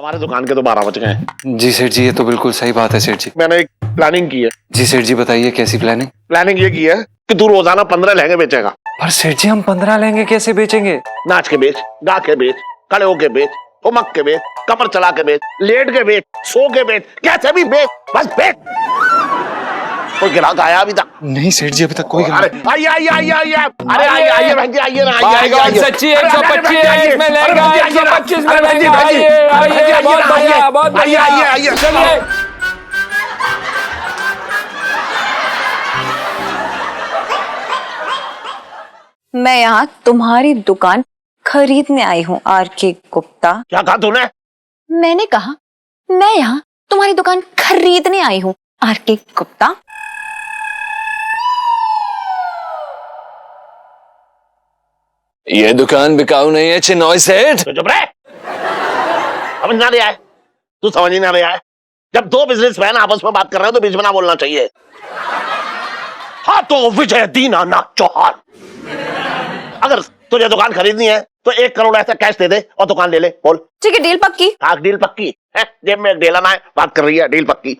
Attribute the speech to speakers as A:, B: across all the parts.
A: हमारे दुकान के तो 12 बज गए हैं।
B: जी सेठ जी, ये तो बिल्कुल सही बात है सेठ जी।
A: मैंने एक प्लानिंग की है।
B: जी सेठ जी, बताइए कैसी प्लानिंग?
A: प्लानिंग ये की है कि तू रोजाना 15 लहंगे बेचेगा।
B: पर सेठ जी, हम 15 लहंगे कैसे बेचेंगे?
A: नाच के बेच, गा के बेच, खड़े होके बेच, ठुमक के बेच, कमर चला के बेच, लेट के बेच, सो के बेच, कैसे भी बेच, बस बेच। कोई ग्राहक आया अभी तक?
B: नहीं सेठ जी, अभी तक कोई
A: अरे आइए आइए आइए आइए, अरे आइए आइए बहन जी, आइए ना, आइए आइए आइए।
C: सच्ची 125 में लेगा, 125 में लेगा। आइए आइए, बहुत बढ़िया, बहुत बढ़िया।
A: आइए आइए
C: चलिए।
D: मैं यहाँ तुम्हारी दुकान खरीदने आई हूँ आर.के. गुप्ता।
A: क्या कहा तूने?
D: मैंने कहा मैं यहाँ तुम्हारी दुकान खरीदने आई हूँ आर.के. गुप्ता।
C: ये दुकान बिकाऊ नहीं है चिन्नौई सेठ।
A: चुप रहे। समझ ना रहा है तू, समझ ही ना रहा है। जब दो बिजनेसमैन आपस में बात कर रहे हो तो बीच में ना बोलना चाहिए। हाँ तो विजय दीनानाथ चौहान, अगर तुझे दुकान खरीदनी है तो 1 करोड़ ऐसा कैश दे दे और दुकान ले ले। बोल।
D: ठीक है, डील पक्की।
A: हाँ डील पक्की है। जेब में एक ढेला ना है, बात कर रही है डील पक्की।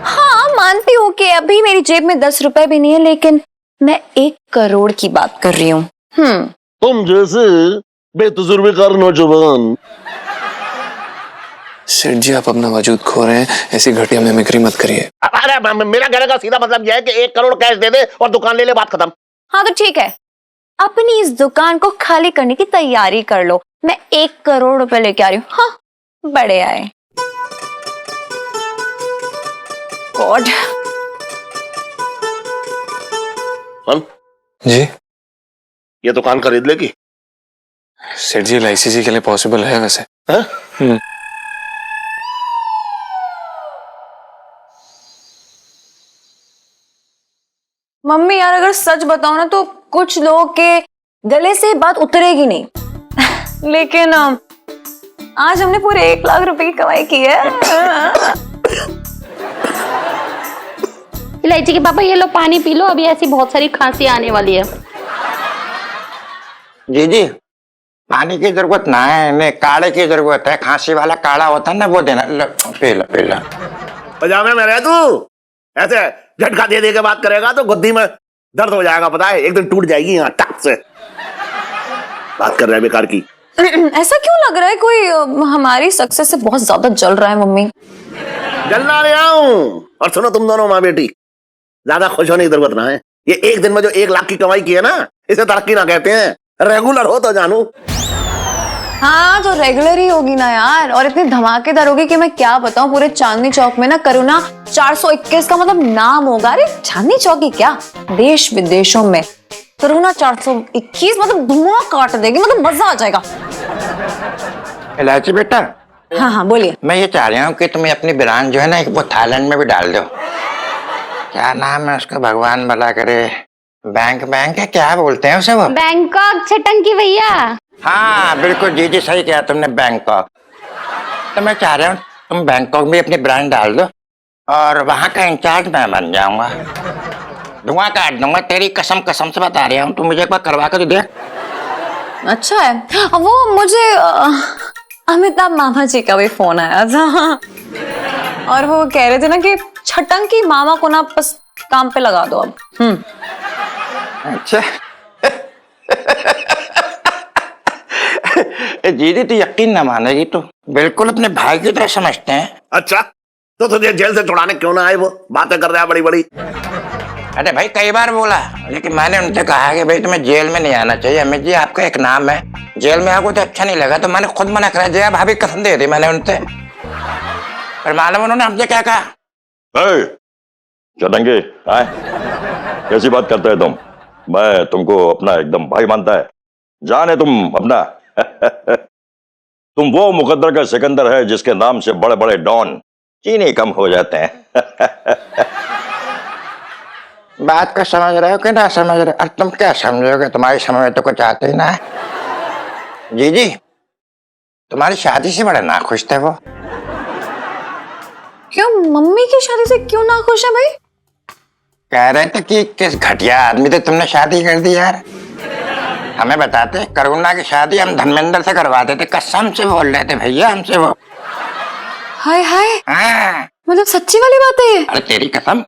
D: हाँ मानती हूँ कि अभी मेरी जेब में 10 रुपए भी नहीं है, लेकिन मैं 1 करोड़ की बात कर रही हूँ।
A: तुम जैसे बेतजुर्बेकार नौजवान।
B: सेठ जी, आप अपना वजूद खो रहे हैं, ऐसी घटिया मिमिक्री मत करिए।
A: अरे मेरा कहने का सीधा मतलब यह है कि 1 करोड़ कैश दे दे और दुकान ले ले, बात खत्म।
D: हाँ तो ठीक है, अपनी इस दुकान को खाली करने की तैयारी कर लो। मैं 1 करोड़ रुपए लेके आ रही हूँ। हाँ बड़े आए। गॉड।
B: जी
A: ये दुकान खरीद लेगी?
B: सेठ जी, LIC के लिए पॉसिबल है वैसे।
D: मम्मी यार, अगर सच बताओ ना तो कुछ लोगों के गले से बात उतरेगी नहीं। लेकिन आज हमने पूरे 1 लाख रुपए की कमाई की है।
E: इलायची के पापा ये लो पानी पी लो, अभी ऐसी बहुत सारी खांसी आने वाली है।
F: जी जी, पानी की जरूरत ना है, इन्हें काढ़े की जरूरत है। खांसी वाला काढ़ा होता है ना, वो देना। P low.
A: पजामे में रह तू, ऐसे झटका दे के बात करेगा तो गुद्दी में दर्द हो जाएगा, पता है? एक दिन टूट जाएगी यहाँ टक से। बात कर रहे हैं बेकार की।
D: ऐसा क्यों लग रहा है कोई हमारी सक्सेस से बहुत ज्यादा जल रहा है मम्मी?
A: जलना रहा हूँ। और सुनो तुम दोनों माँ बेटी, ज्यादा खुश होने की जरूरत ना है। ये एक दिन में जो 1 लाख की कमाई की है ना, इसे तरक्की ना कहते हैं। रेगुलर हो तो जानू।
D: हाँ तो रेगुलर ही होगी ना यार, और इतनी धमाकेदार होगी कि मैं क्या बताऊं। पूरे चांदनी चौक में ना करुणा 421 का मतलब नाम होगा। अरे चांदनी चौक ही क्या, देश विदेशों में करुणा 421 मतलब धुआं काट देगी, मतलब मजा आ जाएगा।
F: इलायची बेटा।
D: हाँ बोलिए।
F: मैं ये चाह रहा हूँ कि तुम्हें अपनी ब्रांड जो है ना, वो थाईलैंड में भी डाल दो। क्या नाम है उसका, भगवान भला करे। बैंक है, क्या बोलते हैं उसे वो?
E: बैंकॉक छटंकी भैया।
F: हाँ बिल्कुल जी जी, सही किया तुमने, बैंकॉक। तो मैं चाह रहा हूँ तुम बैंकॉक में अपनी ब्रांड डाल दो और वहाँ का इंचार्ज मैं बन जाऊंगा। धुआं काट दूंगा, तेरी कसम से बता रहा हूँ। तुम मुझे एक बार करवा कर दे।
D: अच्छा है। वो मुझे अमिताभ मामा जी का भी फोन आया था, और वो कह रहे थे ना कि छटंकी मामा को ना बस काम पे लगा दो अब।
F: अच्छा। दीदी तो यकीन ना मानेगी, तो बिल्कुल अपने भाई की तरह समझते हैं।
A: अच्छा तो तुझे जेल से छुड़ाने क्यों ना आए? वो बातें कर रहा है बड़ी बड़ी।
F: अरे भाई कई बार बोला, लेकिन मैंने उनसे कहा कि भाई तुम्हें जेल में नहीं आना चाहिए। अमित जी आपका एक नाम है, जेल में आपको तो अच्छा नहीं लगा, तो मैंने खुद मना करा। जया भाभी कसम दे दी मैंने उनसे, पर मालूम उन्होंने हमसे क्या कहा?
G: चलेंगे आए, कैसी बात करते हैं तुम? मैं तुमको अपना एकदम भाई मानता है, जाने तुम अपना। तुम वो मुकद्दर का सिकंदर है जिसके नाम से बड़े बड़े डॉन चीनी कम हो जाते हैं।
F: बात को समझ रहे हो कि ना समझ रहे हो? और तुम क्या समझोगे, तुम्हारी समझ में तो कुछ आते ही ना है। जी तुम्हारी शादी से बड़े नाखुश थे वो।
D: क्यों, मम्मी की शादी से क्यों ना खुश है भाई?
F: कह रहे थे कि किस घटिया आदमी से तुमने शादी कर दी यार। हमें बताते, करुणा की शादी हम धर्मेंद्र से करवाते थे। कसम से बोल रहे थे भैया हमसे वो।
D: हाय हाय,
F: हाँ,
D: मतलब सच्ची वाली बात है ये?
F: अरे तेरी कसम।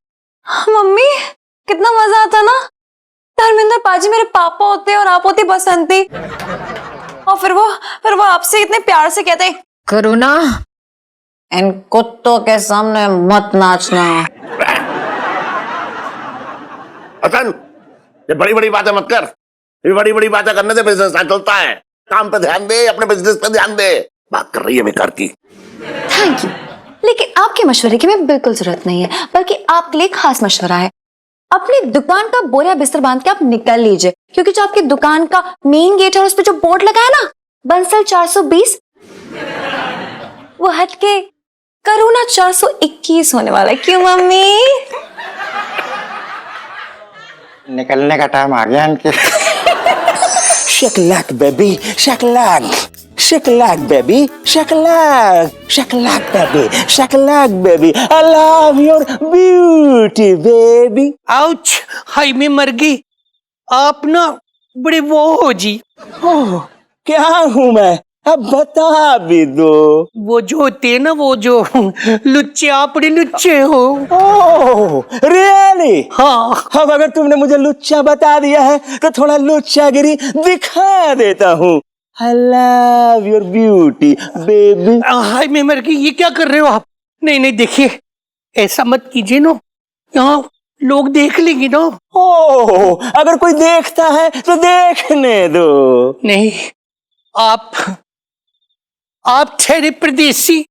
D: मम्मी कितना मजा आता ना, धर्मेंद्र पाजी मेरे पापा होते और आप होती बसंती, और फिर वो आपसे इतने प्यार से कहते करुणा इन कुत्तों के सामने मत नाचना।
A: हसन, ये बड़ी बड़ी बातें मत कर, ये बड़ी बड़ी बातें करने से बिजनेस ना चलता है। काम पे ध्यान दे, अपने बिजनेस पे ध्यान दे। बात कर रही है बेकार की।
D: थैंक यू, लेकिन आपके मशवरे की मैं बिल्कुल जरूरत नहीं है, बल्कि आपके लिए खास मशवरा है। अपनी दुकान का बोरिया बिस्तर बांध के आप निकल लीजिए, क्योंकि जो आपकी दुकान का मेन गेट है उस पर जो बोर्ड लगा है ना, बंसल 420, वो हट के करुणा 421 होने वाला है। क्यों मम्मी?
F: निकलने का टाइम आ गया इनके।
H: Shakalak baby, shakalak, shakalak baby, shakalak, shakalak baby, shakalak baby. I love your beauty baby.
I: Ouch, हाय मैं मर गई। आप ना बड़े वो हो जी।
H: ओह, क्या हूँ मैं? अब बता भी दो।
I: वो जो होते हैं ना, वो जो लुच्चे, आप बड़े लुच्चे हो।
H: ओह, रियली?
I: हाँ।
H: अब अगर तुमने मुझे लुच्चा बता दिया है तो थोड़ा लुच्चागिरी दिखा देता हूँ। I love your beauty baby.
I: हाय मैं मर गई, ये क्या कर रहे हो आप? नहीं नहीं देखिए, ऐसा मत कीजिए ना, यहाँ लोग देख लेंगे ना।
H: ओह, अगर कोई देखता है तो देखने दो।
I: नहीं, आप ठहरे परदेसी,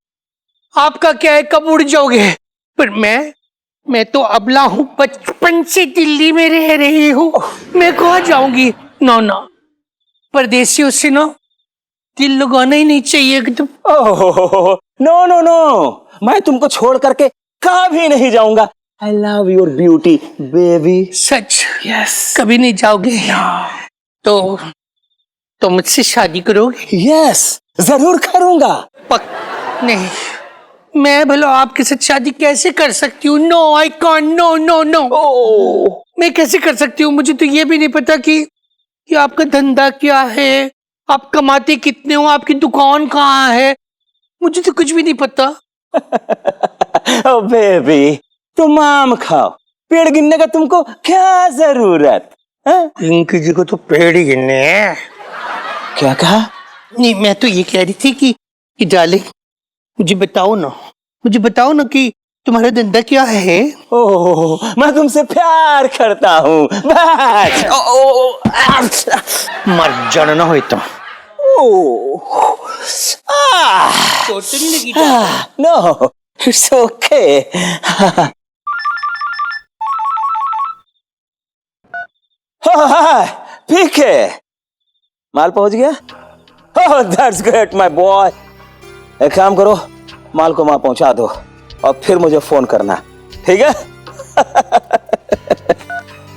I: आपका क्या है, कब उड़ जाओगे? पर मैं तो अबला हूँ, बचपन से दिल्ली में रह रही हूँ, मैं कहाँ जाऊंगी? ना, परदेसियों से ना दिल लगाना ही नहीं चाहिए एकदम।
H: ओह, नो नो नो, मैं तुमको छोड़ करके कभी नहीं जाऊंगा। I love your beauty baby.
I: Such? Yes. कभी नहीं जाओगे? तो मुझसे शादी करोगे?
H: यस, जरूर करूंगा।
I: नहीं, मैं भला आपके साथ शादी कैसे कर सकती हूँ? No I can't, no. मैं कैसे कर सकती हूँ? मुझे तो ये भी नहीं पता कि आपका धंधा क्या है, आप कमाते कितने हो, आपकी दुकान कहाँ है, मुझे तो कुछ भी नहीं पता।
H: ओ बेबी, तुम आम खाओ, पेड़ गिनने का तुमको क्या जरूरत?
I: इनकी जी को तो पेड़ ही गिनने हैं।
H: क्या कहा?
I: नहीं, मैं तो ये कह रही थी कि डार्लिंग, मुझे बताओ ना कि तुम्हारा धंधा क्या है?
H: ओह, मैं तुमसे प्यार करता हूँ बस।
I: मर जाना ना हो तुम। चोट तो नहीं लगी?
H: No, it's okay. पीके माल पहुंच गया? Oh, that's great my boy. एक काम करो, माल को वहां पहुंचा दो और फिर मुझे फोन करना, ठीक है?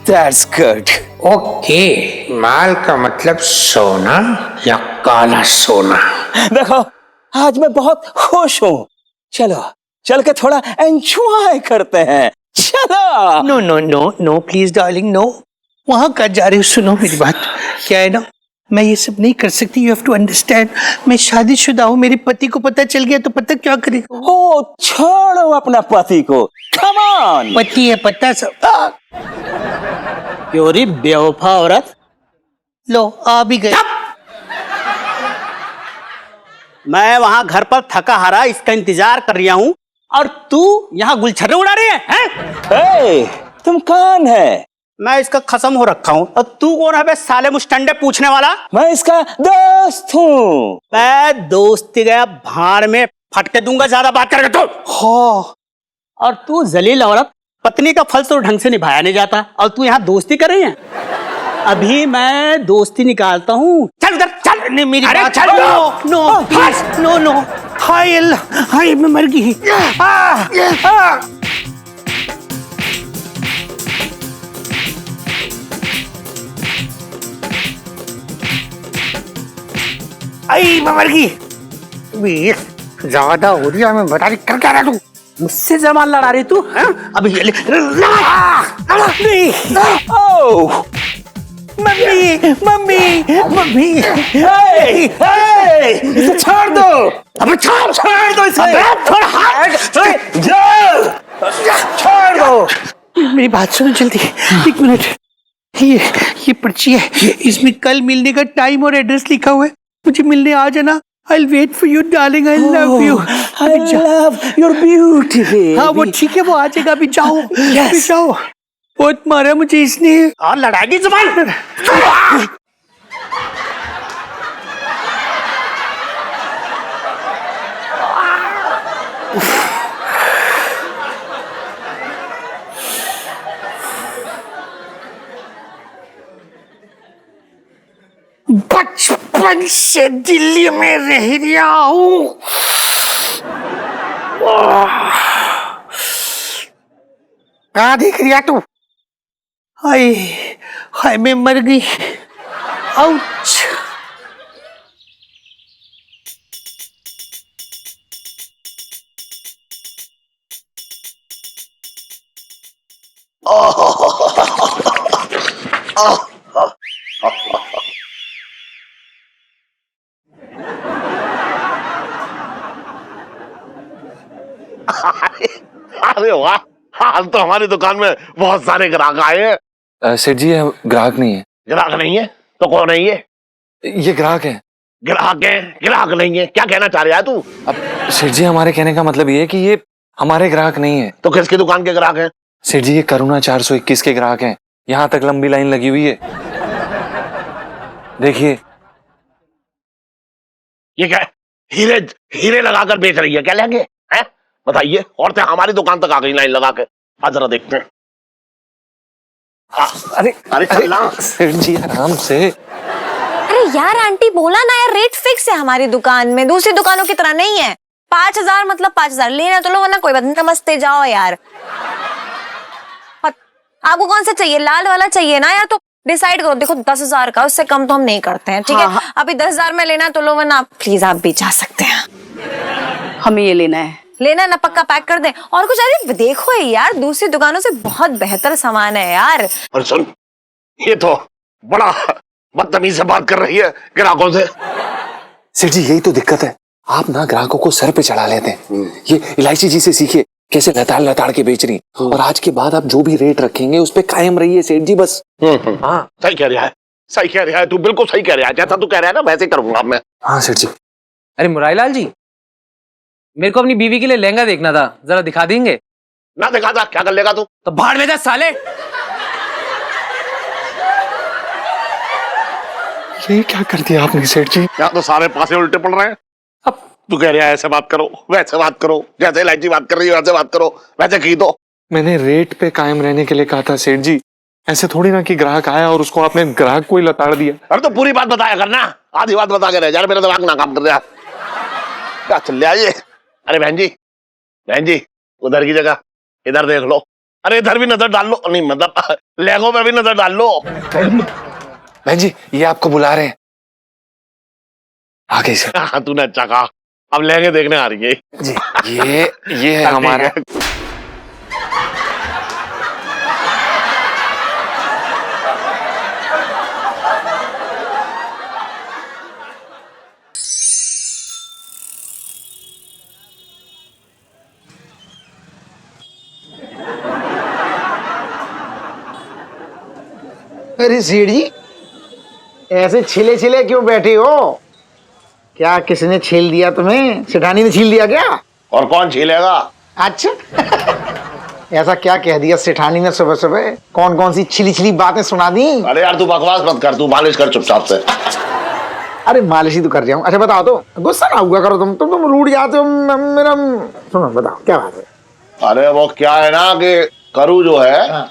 H: That's good.
C: ओके, माल का मतलब सोना या काला सोना?
H: देखो, आज मैं बहुत खुश हूँ, चलो चल के थोड़ा एंजॉय करते हैं, चलो।
I: No please darling, no. वहां का जा रहे हो? सुनो मेरी बात, क्या है ना, मैं ये सब नहीं कर सकती, यू हैव टू अंडरस्टैंड। मैं शादीशुदा हूँ, मेरे पति को पता चल गया तो पता क्या करेगा?
H: ओ, छोड़ो अपना पति को, कम ऑन।
I: पति है पता सब।
H: क्यों रे बेवफा औरत?
I: लो आ भी गए।
J: मैं वहां घर पर थका हारा इसका इंतजार कर रहा हूँ और तू यहाँ गुलछर्रे उड़ा रही है?
H: तुम कौन है?
J: मैं इसका खत्म हो रखा हूँ और तू कौन है बे साले मुस्टंडे पूछने वाला?
H: मैं इसका दोस्त हूँ।
J: मैं दोस्ती गया भाड़ में, फटके दूंगा ज्यादा बात करके तो।
H: हाँ,
J: और तू जलील औरत, पत्नी का फल तो ढंग से निभाया नहीं जाता और तू यहाँ दोस्ती कर रही है? अभी मैं दोस्ती निकालता हूँ, चल उधर चल।
I: नहीं मेरी
J: अरे
I: बात,
J: चल।
I: No please, no. हाय अल्लाह, हाय मैं मर गई। आई मैं मर गई।
C: ज्यादा हो रही है, मैं बता रही कर क्या रहा तू?
J: मुझसे जमान लड़ा रही तू?
I: अभी मम्मी।
H: इसे छोड़ दो।
J: अब छोड़ दो इसे।
H: छोड़,
I: मेरी बात सुनो जल्दी, एक मिनट। ये पर्ची है, इसमें कल मिलने का टाइम और एड्रेस लिखा हुआ है। मुझे मिलने आ जाना। I'll wait for you, darling. I love you.
H: I love your beauty, baby.
I: हाँ वो ठीक है, वो आ जाएगा। अभी जाओ, अभी जाओ। बहुत मारा मुझे इसने।
A: और लड़ाई जुबान।
I: बचपन से दिल्ली में रह रहा हूँ। कहाँ देख रही है तू? हाय हाय, मैं मर गई। आउच।
A: अरे वाह, आज तो हमारी दुकान में बहुत सारे ग्राहक आए हैं।
B: सेठ जी ये ग्राहक नहीं है।
A: ग्राहक नहीं है तो कौन है
B: ये ग्राहक है।
A: ग्राहक है, ग्राहक नहीं है, क्या कहना चाह रहा है तू?
B: अब सेठ जी हमारे कहने का मतलब ये है कि ये हमारे ग्राहक नहीं है।
A: तो किसकी दुकान के ग्राहक हैं?
B: सेठ जी ये करुणा 421 के ग्राहक हैं। यहाँ तक लंबी लाइन लगी हुई है, देखिए।
A: ये क्या हीरे हीरे लगाकर बेच रही है क्या? लेंगे हैं? बताइए। औरतें हमारी दुकान तक आ गई लाइन लगा के। आज जरा देखते हैं।
B: अरे
A: अरे चलना।
B: सेठ जी आराम से।
D: अरे यार आंटी बोला ना यार, रेट फिक्स है हमारी दुकान में, दूसरी दुकानों की तरह नहीं है। 5000 मतलब 5000 लेना तो लो, वरना कोई बात नहीं, नमस्ते जाओ यार। आपको कौन सा चाहिए? लाल वाला चाहिए ना यार? तो डिसाइड करो। देखो 10,000 का, उससे कम तो हम नहीं करते हैं, ठीक है? अभी 10,000 में लेना तो लो, वरना प्लीज आप भी जा सकते हैं।
E: हमें ये लेना है।
D: लेना ना, पक्का पैक कर दें। और कुछ? अरे देखो यार, दूसरी दुकानों से बहुत बेहतर सामान है यार।
A: और सुन, ये तो बड़ा बदतमीज से बात कर रही है ग्राहकों से।
B: सेठ जी यही तो दिक्कत है, आप ना ग्राहकों को सर पे चढ़ा लेते हैं। ये इलायची जी से सीखिए कैसे लताड़ लताड़ के बेच रही, और आज के बाद आप जो भी रेट रखेंगे उस पे कायम रहिए सेठ जी, बस।
A: हाँ सही कह रहा है, सही कह रहा है तू, बिल्कुल सही कह रहा है। जैसा तू कह रहा है ना वैसे करूंगा मैं।
B: हाँ सेठ जी।
K: अरे मुरारीलाल जी, मेरे को अपनी बीवी के लिए लहंगा देखना था, जरा दिखा देंगे?
A: ना दिखा था, क्या कर लेगा तू?
K: तो भाड़ में जा साले।
B: ये क्या कर दिया आपने सेठ जी?
A: यहाँ तो सारे पासे उल्टे पड़ रहे हैं। अब तू कह रहा है ऐसे बात करो, वैसे बात करो, जैसे इलायची बात कर रही है वैसे बात करो, वैसे की दो।
B: मैंने रेट पे कायम रहने के लिए कहा था सेठ जी, ऐसे थोड़ी ना कि ग्राहक आया और उसको आपने ग्राहक को ही लताड़ दिया।
A: अरे तो पूरी बात बताया करना, आधी बात बता के रह जा, मेरा दिमाग ना काम कर रहा। क्या चल रहा है ये? अरे बहन जी उधर की जगह इधर देख लो। अरे इधर भी नजर डाल लो, नहीं मतलब लहंगों पे भी नजर डाल लो।
B: बहन जी ये आपको बुला रहे हैं, आगे से।
A: हाँ तूने अच्छा कहा, अब लहंगे देखने आ रही है
B: जी। ये है हमारा।
L: अरे सेठ जी ऐसे छिले छिले क्यों बैठे हो? क्या किसने छील दिया तुम्हें? सेठानी ने छील दिया क्या?
A: और कौन छीलेगा?
L: अच्छा ऐसा क्या कह दिया सेठानी ने सुबह सुबह? कौन कौन सी छिली छिली बातें सुना दी?
A: अरे यार तू बकवास मत कर, तू मालिश कर चुपचाप से।
L: अरे मालिश ही तो कर रहा हूँ। अच्छा बताओ, तो गुस्सा ना हुआ करो, तुम रूठ जाते हो। मेरा सुनो, बताओ क्या बात है?
A: अरे वो क्या है ना कि करू जो है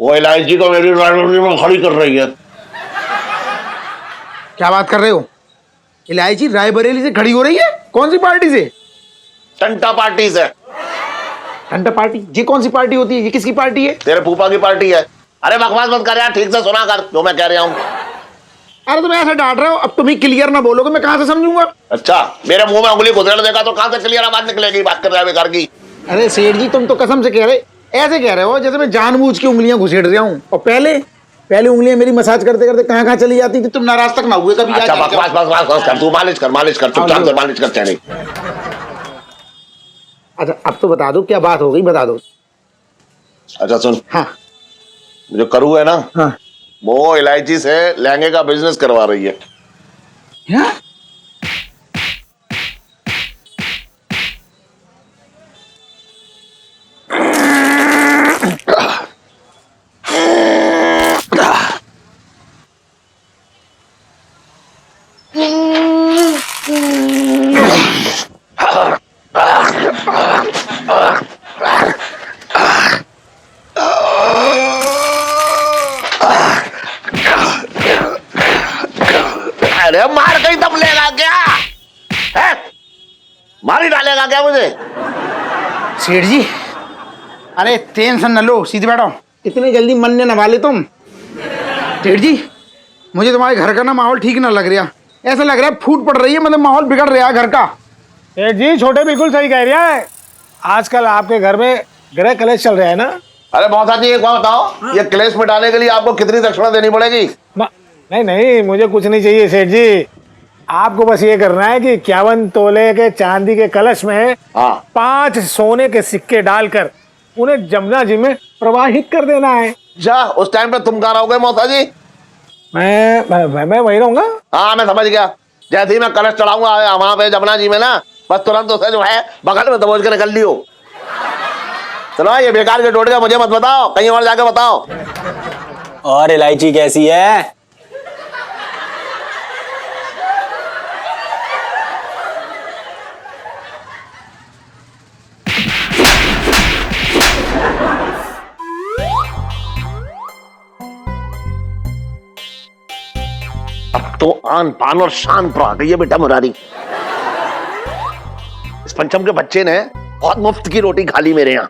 A: वो इलायची को मेरी लाइब्रेरी में खड़ी कर रही है।
L: क्या बात कर रहे हो? इलायची रायबरेली से खड़ी हो रही है? कौन सी पार्टी से?
A: टंटा पार्टी से।
L: टंटा पार्टी? ये कौन सी पार्टी होती है? ये किसकी पार्टी है?
A: तेरे फूफा की पार्टी है। अरे बकवास मत कर यार, ठीक से सुना कर जो मैं कह रहा हूँ।
L: अरे तुम ऐसे डांट रहे हो, अब तुम ही क्लियर ना बोलोगे मैं कहाँ से समझूंगा?
A: अच्छा मेरे मुंह में उंगली घुसेड़ देगा तो कहाँ से क्लियर आवाज निकलेगी? बात कर रहा है बेकार की।
L: अरे सेठ जी तुम तो कसम से कह रहे, ऐसे कह रहे हो जैसे मैं जानबूझ के उंगलियां घुसेड़ रहा हूँ। और पहले उंगलियां मेरी मसाज करते करते कहाँ कहाँ चली जाती थी, तुम नाराज तक ना हुए कभी?
A: अच्छा बकवास कर, तू मालिश कर चुपचाप से मालिश कर। चैनी
L: अच्छा अब तो बता दो क्या बात हो गई, बता दो।
A: अच्छा सुन,
L: हाँ
A: जो करू है ना,
L: हाँ
A: वो इलायची से लहंगे का बिजनेस करवा रही है।
L: हाँ?
A: अरे मार कहीं दम लेगा क्या है? मार ही डालेगा क्या मुझे?
L: सेठ जी, अरे टेंशन न लो, सीधे बैठो। इतनी जल्दी मन न वाले तुम। सेठ जी, मुझे तुम्हारे घर का ना माहौल ठीक ना लग रहा। ऐसा लग रहा है फूट पड़ रही है, मतलब माहौल बिगड़ रहा है घर का।
M: सेठ जी, छोटे बिल्कुल सही कह रहा है। आजकल आपके घर में ग्रह कलेश चल रहा है ना।
A: अरे मौसा जी, एक बात बताओ, ये क्लेश मिटाने के लिए आपको कितनी दक्षिणा देनी पड़ेगी?
M: नहीं नहीं, मुझे कुछ नहीं चाहिए सेठ जी। आपको बस ये करना है कि 51 तोले के चांदी के कलश में 5 सोने के सिक्के डालकर उन्हें जमुना जी में प्रवाहित कर देना है।
A: जा, उस टाइम पे तुम कहाँ रहोगे मौसा जी?
M: मैं वही रहूंगा।
A: हाँ, मैं समझ गया। जैसे ही मैं कलश चढ़ाऊंगा वहां पे जमुना जी में ना, बस तुरंत उसे जो है बगल में दबोच के निकल लियो। चलो, ये बेकार के टोटके मुझे मत बताओ, कहीं और जाके बताओ।
H: और इलायची कैसी है?
A: अब तो आन पान और शान पर आ गई है बेटा मुरारी। इस पंचम के बच्चे ने बहुत मुफ्त की रोटी खा ली मेरे यहाँ।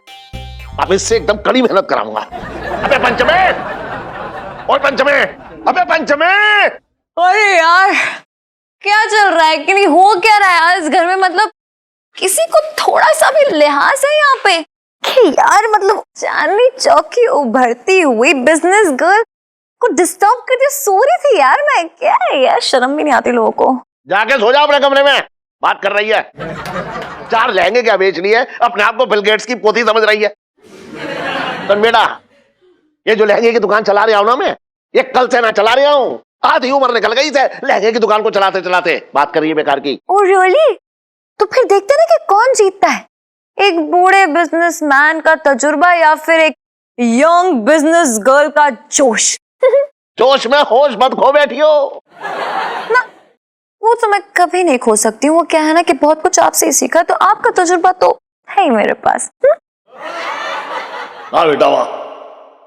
A: अब इससे एकदम कड़ी मेहनत कराऊंगा। अबे पंचमे, और पंचमे, अबे पंचमे।
D: अरे यार, क्या चल रहा है कि नहीं, हो क्या रहा है यार इस घर में? मतलब किसी को थोड़ा सा भी लिहाज है यहाँ पे कि यार, मतलब चांदनी चौक की उभरती हुई बिजनेस गर्ल को डिस्टर्ब कर दिया। सो रही थी यार मैं। क्या है यार, शर्म भी नहीं आती लोगों को।
A: जाके सो जाओ अपने कमरे में। बात कर रही है 4 लहंगे क्या बेच रही है, अपने आप को बिल गेट्स की पोती समझ रही है। तो बेटा, ये जो लहंगे की दुकान चला रहा हूं ना मैं, ये कल से ना चला रहा हूँ। आधी उम्र निकल गई से लहंगे की दुकान को चलाते चलाते। बात कर रही है बेकार की।
D: Oh really? तो फिर देखते ना कि कौन जीतता है, एक बूढ़े बिजनेसमैन का तजुर्बा या फिर एक यंग बिजनेस गर्ल का जोश।
A: जोश में होश मत खो बैठी हो
D: ना। वो तो मैं कभी नहीं खो सकती हूँ। वो क्या है ना कि बहुत कुछ आपसे ही सीखा, तो आपका तजुर्बा तो है ही मेरे पास।
A: हाँ बेटा, वाह,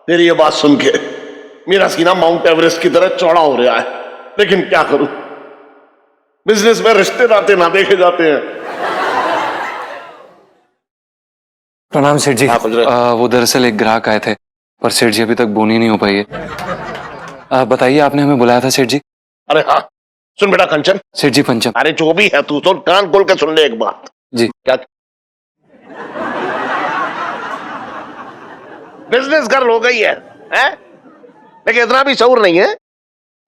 A: तेरी ये बात सुन के मेरा सीना माउंट एवरेस्ट की तरह चौड़ा हो रहा है। लेकिन क्या करूं, बिजनेस में रिश्ते नाते ना देखे जाते हैं।
B: प्रणाम सेठ जी। वो दरअसल एक ग्राहक आए थे, पर सेठ जी अभी तक बोनी नहीं हो पाई है। बताइए, आपने हमें बुलाया था सेठ जी?
A: अरे हाँ, सुन बेटा कंचन।
B: सेठ जी पंचम।
A: अरे जो भी है तू तो कान खोल के सुन ले एक बात
B: जी।
A: क्या बिजनेस गर्ल हो गई है? लेकिन इतना भी शऊर नहीं है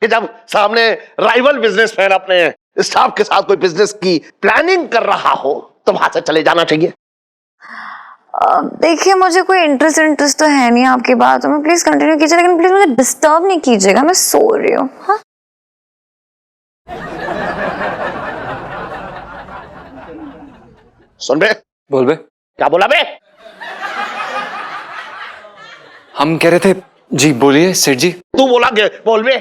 A: कि जब सामने राइवल बिजनेसमैन अपने स्टाफ के साथ कोई बिजनेस की प्लानिंग कर रहा हो तो वहां से चले जाना चाहिए।
D: देखिए, मुझे कोई इंटरेस्ट तो है नहीं आपकी बातों में। प्लीज कंटिन्यू कीजिए, लेकिन प्लीज मुझे डिस्टर्ब नहीं कीजिएगा, मैं सो रही हूँ। हाँ?
A: सुन बे।
B: बोल बे।
A: क्या बोला बे?
B: हम कह रहे थे जी। बोलिए सेठ जी।
A: तू बोला के बोल बे।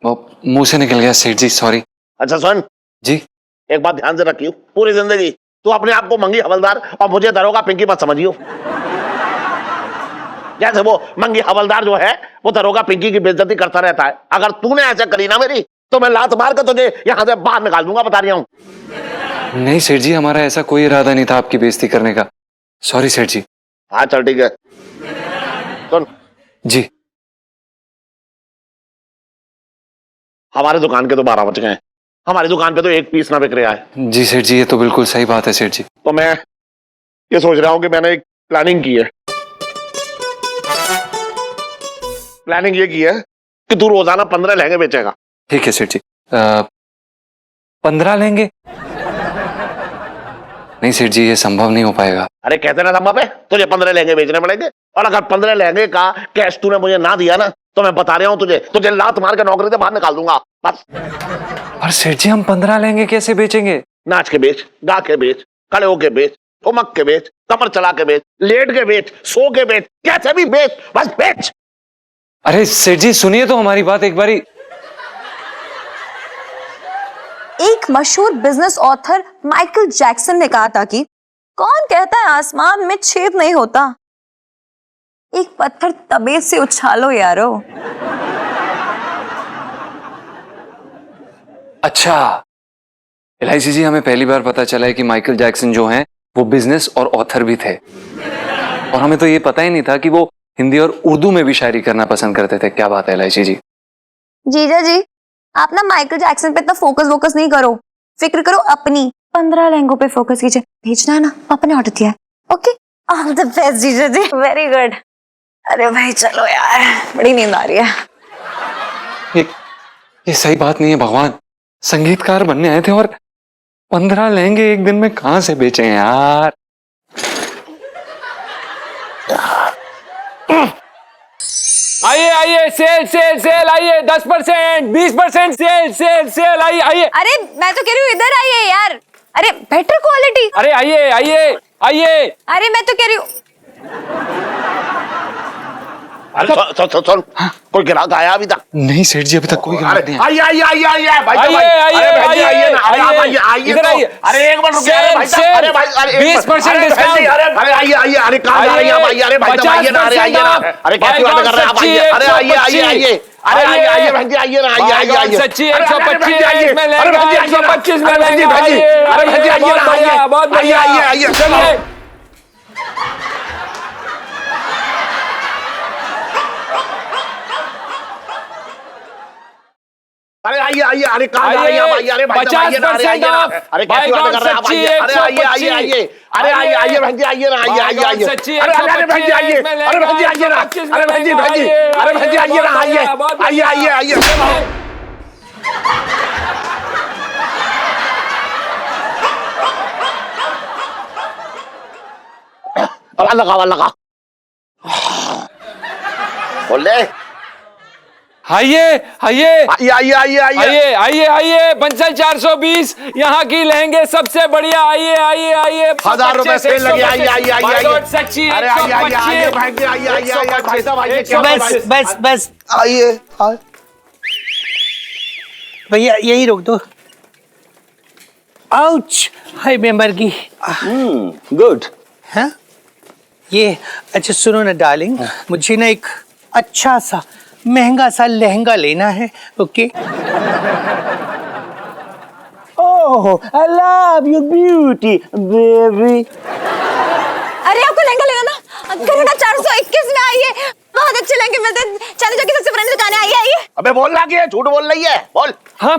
B: वो मुंह से निकल गया सेठ जी, सॉरी।
A: अच्छा सुन
B: जी,
A: एक बात ध्यान से रखियो, पूरी जिंदगी तू अपने आप को मंगी हवलदार और मुझे दरोगा पिंकी मत समझियो। जैसे वो मंगी हवलदार जो है वो दरोगा पिंकी की बेइज्जती करता रहता है। अगर तूने ऐसा करी ना मेरी, तो मैं लात मार कर तुझे यहाँ से बाहर निकाल दूंगा, बता रही हूँ।
B: नहीं सेठ जी, हमारा ऐसा कोई इरादा नहीं था आपकी बेइज्जती करने का। सॉरी सेठ जी।
A: हाँ चल ठीक है। सुन
B: जी।
A: हमारे दुकान के तो 12 बज गए। हमारी दुकान पे तो एक पीस ना बिक रहा है।
B: जी सेठ जी, ये तो बिल्कुल सही बात है सेठ जी।
A: तो मैं ये सोच रहा हूं कि मैंने एक प्लानिंग की है। प्लानिंग ये की है कि तू रोजाना 15 लहंगे बेचेगा।
B: ठीक है सेठ जी। 15 लेंगे? नहीं सेठ जी, ये संभव नहीं हो पाएगा।
A: अरे कहते ना संभव है, तुझे 15 लहंगे बेचने पड़ेंगे, और अगर 15 लहंगे का कैश तूने मुझे ना दिया ना, तो मैं बता रहा हूँ तुझे लात मार के नौकरी से बाहर निकाल दूंगा बस।
B: पर सेठ जी, हम 15 लहंगे कैसे बेचेंगे?
A: नाच के बेच, गा के बेच, खड़े होके बेच, ठुमक के बेच, कमर चला के बेच, लेट के बेच, सो के बेच, कैसे भी बेच, बस बेच।
B: अरे सेठ जी सुनिए तो हमारी बात एक बारी।
D: एक मशहूर बिजनेस ऑथर माइकल जैक्सन ने कहा था कि कौन कहता है आसमान में छेद नहीं होता, एक पत्थर तबेत से उछालो यारो।
B: अच्छा एलआईसी जी, हमें पहली बार पता चला है कि माइकल जैक्सन जो हैं वो बिजनेस और ऑथर भी थे, और हमें तो ये पता ही नहीं था कि वो हिंदी और उर्दू में भी शायरी करना पसंद करते थे। क्या बात है एलआईसी जी।
D: जीजा जी, आप ना माइकल जैक्सन पे इतना फोकस नहीं करो, फिक्र करो अपनी। 15 लहंगों पे फोकस कीजिए। भेजना है ना, पापा ने ऑर्डर दिया है। ओके, ऑल द बेस्ट जीजा जी, वेरी गुड। अरे भाई चलो यार, बड़ी नींद आ रही है।
B: ये सही बात नहीं है भगवान, संगीतकार बनने आए थे और 15 लहंगे एक दिन में कहां से बेचे हैं यार।
C: आइए आइए, सेल सेल सेल, आइए 10%, 20% सेल सेल सेल, आइए आइए।
D: अरे मैं तो कह रही हूँ इधर आइए यार। अरे बेटर क्वालिटी।
C: अरे आइए आइए आइए।
D: अरे मैं तो कह रही हूँ।
A: अरे सुन, कोई ग्राहक आया अभी तक?
B: नहीं सेठ जी, अभी तक कोई ग्राहक नहीं
A: आइए आइए आइए आइए भाई,
C: आइए आइए आइए
A: ना, आइए
C: इधर आइए।
A: अरे एक मिनट रुकिए, अरे भाई साहब, अरे भाई, अरे
C: 20% डिस्काउंट।
A: अरे आइए आइए, अरे कहाँ जा रही है भाई? अरे भाई साहब आइए ना, अरे आइए ना, अरे कैसी बातें कर रहे हैं आप? आइए, अरे आइए आइए आइए, अरे आइए आइए भाई आइए ना, आइए आइए आइए।
C: सच्ची 125 में लेंगे, 125 में लेंगे।
A: अरे भाई आइए ना, आइए
C: बहुत बढ़िया,
A: आइए आइए चलिए। अरे आइए आइए, अरे कहाँ जा रही है भाई? अरे भाई साहब आइए ना, अरे आइए ना, अरे कैसी बातें कर रहे हैं आप? आइए, अरे आइए आइए आइए, अरे आइए आइए भाई आइए ना, आइए आइए आइए। अरे अरे भाई आइए, अरे भाई आइए ना, अरे भाई अरे भाई आइए ना, आइए आइए आइए आइए। लगा बोल ले।
C: आइए आइए
A: आइए आइए आइए
C: आइए आइए आइए, बंसल 420, यहाँ की लहंगे सबसे बढ़िया। आइए आइए आइए,
A: 1000 रुपए सेल लगे। आइए आइए आइए आइए।
C: सच्ची
A: अरे आइए आइए आइए भाई आइए आइए आइए भाई साहब आइए।
I: बस बस बस,
A: आइए
I: भैया यही रोक दो। आउच, हाय मेंबर की।
H: गुड।
I: हाँ ये अच्छा सुनो ना डार्लिंग, मुझे ना एक अच्छा सा महंगा सा लहंगा लेना है। Okay.
H: Oh I love your beauty baby.
D: अरे आपको लहंगा लेना ना, करुणा 421 में आइए, बहुत अच्छे लहंगे मिलते हैं। चांदी चौक की सबसे पुरानी दुकान है, आइए आइए।
A: अबे बोल रहा है, झूठ बोल रही है, बोल।
C: हाँ